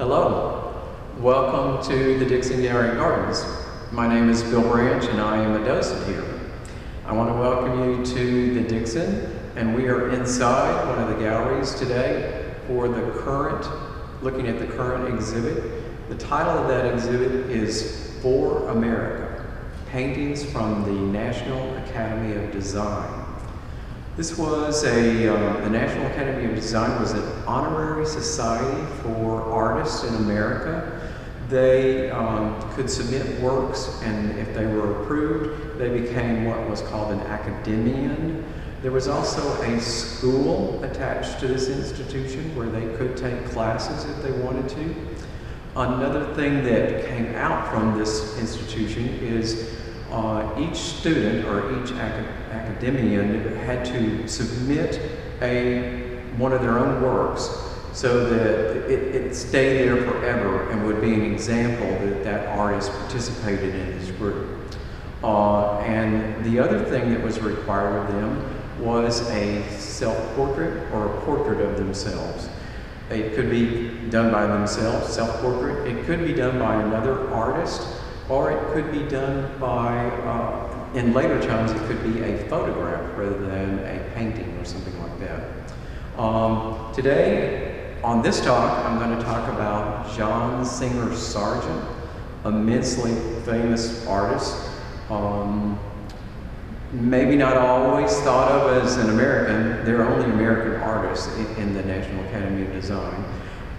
Hello, welcome to the Dixon Gardens. My name is Bill Branch and I am a docent here. I want to welcome you to the Dixon, and we are inside one of the galleries today for looking at the current exhibit. The title of that exhibit is For America, Paintings from the National Academy of Design. This was the National Academy of Design was an honorary society for artists in America. They could submit works, and if they were approved, they became what was called an academician. There was also a school attached to this institution where they could take classes if they wanted to. Another thing that came out from this institution is each student or each academician had to submit one of their own works so that it stayed there forever and would be an example that that artist participated in this group. And the other thing that was required of them was a self-portrait or a portrait of themselves. It could be done by themselves, self-portrait. It could be done by another artist, or it could be done by, in later times, it could be a photograph rather than a painting or something like that. Today, on this talk, I'm going to talk about John Singer Sargent, immensely famous artist. Maybe not always thought of as an American. There are only American artists in the National Academy of Design,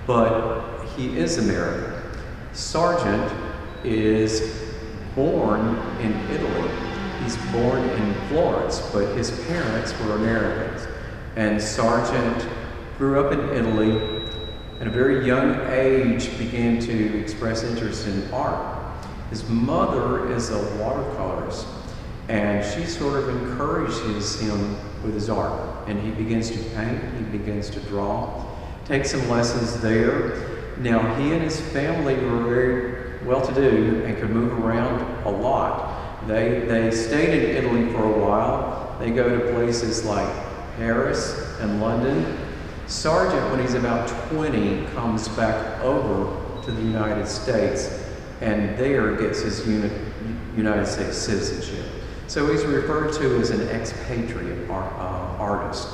but he is American. Sargent is born in Italy. He's born in Florence, but his parents were Americans. And Sargent grew up in Italy. At a very young age, began to express interest in art. His mother is a watercolorist, and she sort of encourages him with his art. And he begins to paint, he begins to draw, take some lessons there. Now, he and his family were very well-to-do and could move around a lot. They stayed in Italy for a while. They go to places like Paris and London. Sargent, when he's about 20, comes back over to the United States and there gets his United States citizenship. So he's referred to as an expatriate artist.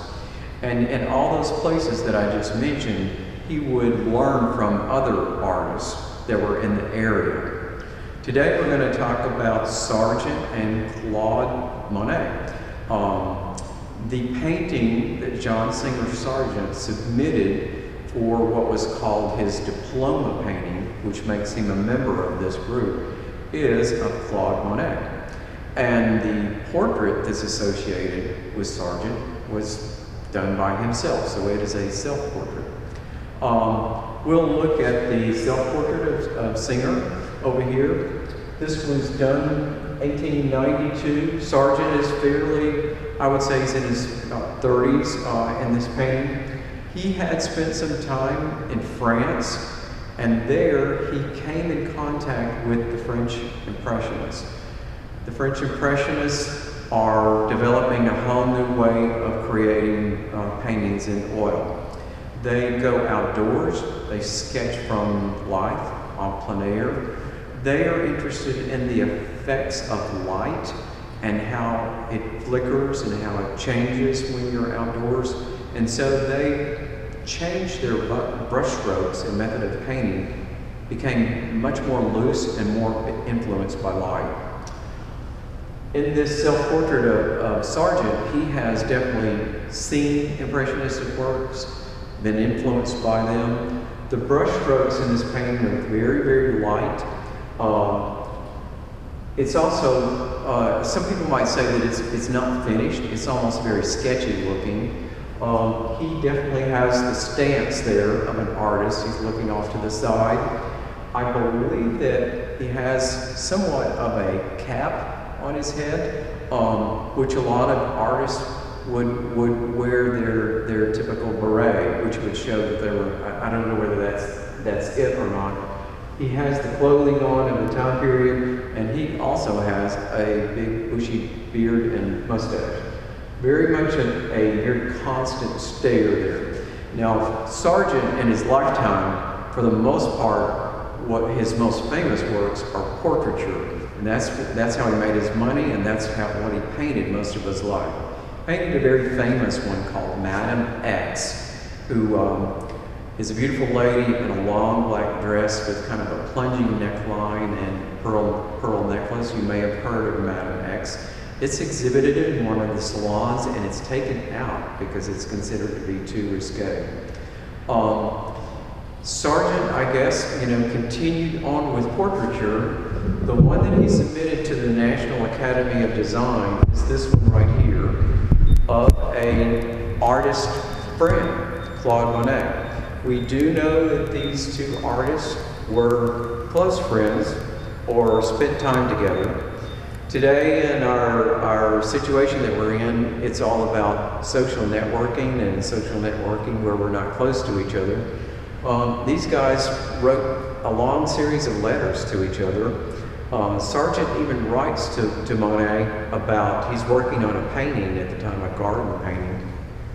And in all those places that I just mentioned, he would learn from other artists that were in the area. Today we're going to talk about Sargent and Claude Monet. The painting that John Singer Sargent submitted for what was called his diploma painting, which makes him a member of this group, is of Claude Monet. And the portrait that's associated with Sargent was done by himself, so it is a self-portrait. We'll look at the self-portrait of Singer over here. This was done 1892. Sargent is fairly, I would say he's in his 30s in this painting. He had spent some time in France, and there he came in contact with the French Impressionists. The French Impressionists are developing a whole new way of creating paintings in oil. They go outdoors, they sketch from life, en plein air. They are interested in the effects of light and how it flickers and how it changes when you're outdoors. And so they changed their brush strokes and method of painting, became much more loose and more influenced by light. In this self-portrait of Sargent, he has definitely seen Impressionistic works, been influenced by them. The brush strokes in this painting are very, very light. It's also, some people might say that it's not finished. It's almost very sketchy looking. He definitely has the stance there of an artist. He's looking off to the side. I believe that he has somewhat of a cap on his head, which a lot of artists would wear their typical beret, which would show that they were, I don't know whether that's it or not. He has the clothing on of the time period, and he also has a big bushy beard and mustache. Very much a very constant stare there. Now, Sargent in his lifetime For the most part, what his most famous works are portraiture. And that's how he made his money, and that's what he painted most of his life. Painted a very famous one called Madame X, who is a beautiful lady in a long black dress with kind of a plunging neckline and pearl necklace. You may have heard of Madame X. It's exhibited in one of the salons, and it's taken out because it's considered to be too risque. Sargent, I guess, continued on with portraiture. The one that he submitted to the National Academy of Design is this one right here, of an artist friend, Claude Monet. We do know that these two artists were close friends or spent time together. Today, in our situation that we're in, it's all about social networking and social networking where we're not close to each other. These guys wrote a long series of letters to each other. Sargent even writes to Monet about, he's working on a painting at the time, a garden painting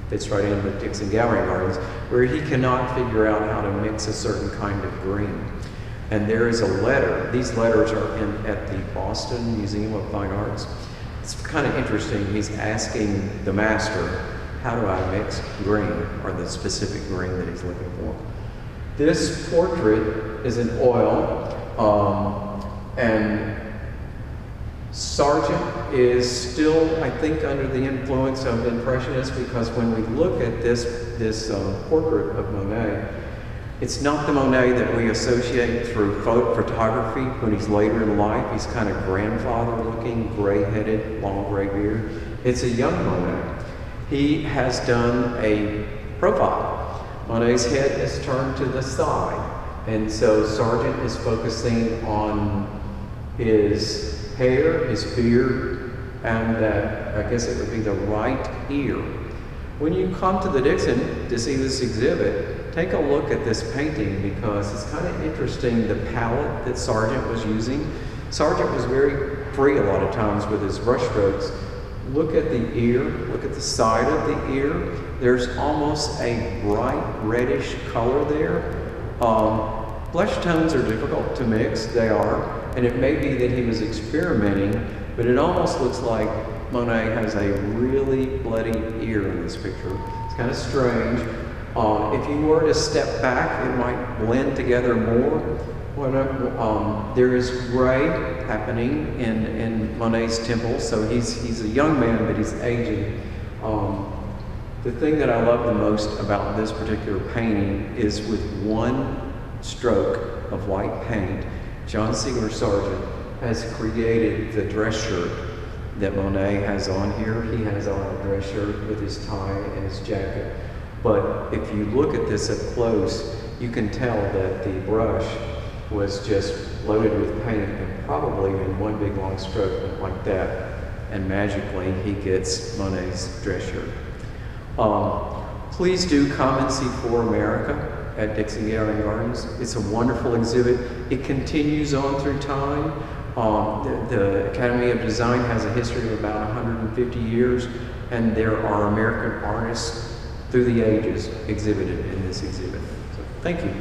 that's right in the Dixon Gallery Gardens, where he cannot figure out how to mix a certain kind of green. And there is a letter. These letters are at the Boston Museum of Fine Arts. It's kind of interesting. He's asking the master, how do I mix green, or the specific green that he's looking for. This portrait is in oil, and Sargent is still, I think, under the influence of Impressionists, because when we look at this portrait of Monet, it's not the Monet that we associate through photography when he's later in life. He's kind of grandfather-looking, gray-headed, long gray beard. It's a young Monet. He has done a profile. Monet's head is turned to the side, and so Sargent is focusing on his hair, his beard, and I guess it would be the right ear. When you come to the Dixon to see this exhibit, take a look at this painting, because it's kind of interesting, the palette that Sargent was using. Sargent was very free a lot of times with his brush strokes. Look at the ear, look at the side of the ear. There's almost a bright reddish color there. Flesh tones are difficult to mix, they are, and it may be that he was experimenting, but it almost looks like Monet has a really bloody ear in this picture. It's kind of strange. If you were to step back, it might blend together more. There is gray happening in Monet's temple, so he's a young man, but he's aging. The thing that I love the most about this particular painting is, with one stroke of white paint, John Singer Sargent has created the dress shirt that Monet has on here. He has on a dress shirt with his tie and his jacket. But if you look at this up close, you can tell that the brush was just loaded with paint, and probably in one big long stroke went like that, and magically he gets Monet's dress shirt. Please do come and see For America at Dixon Gallery Gardens. It's a wonderful exhibit. It continues on through time. The Academy of Design has a history of about 150 years, and there are American artists through the ages exhibited in this exhibit. So, thank you.